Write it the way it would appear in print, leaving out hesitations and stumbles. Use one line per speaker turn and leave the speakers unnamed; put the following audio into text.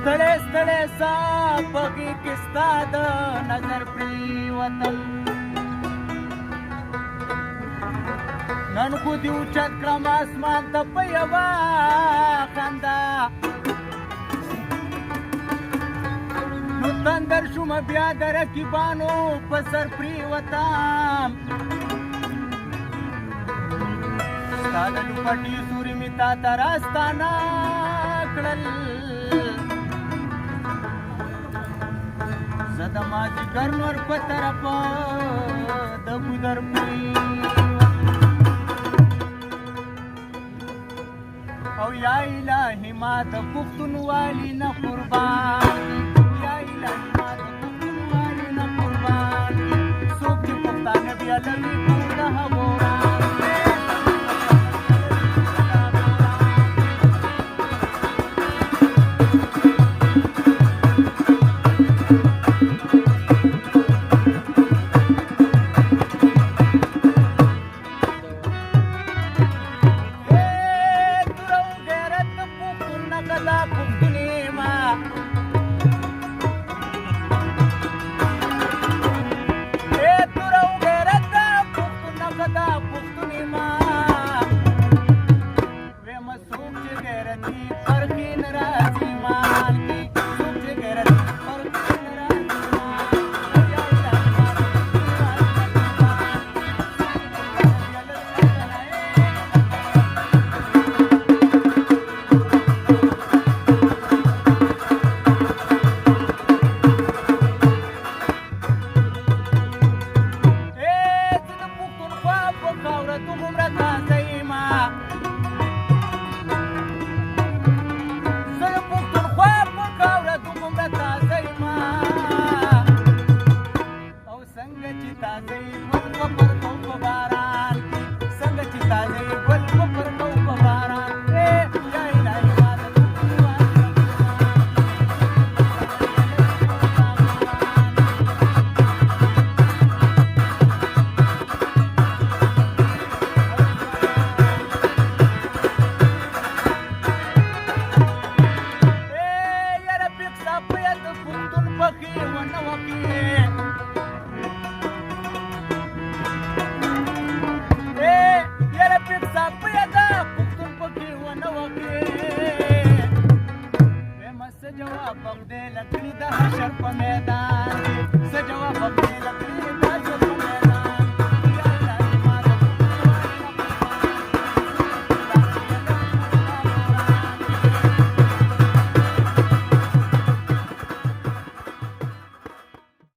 स्थळे स्थळे सापगी किस्ताद नजर प्री वतन ननकु दिवच्यात क्रमासमान तपयवा कांदा नुतंदर शुम ब्यादर की बानो पसर प्री वतन सालू पटी सूरी मिता तरास्ताना कडल सदमाजी गर्नवर पतरप दबुदर पुरी औ या इलाही मात पुख्तुन वाली न कुर्बान या इलाही मात पुख्तुन वाली न कुर्बान सोबती पुख्ता नबी अलवी पूर्ण हबोरा सजवा बगदे लकड़ी दा हशर प मैदान सजवा बगदे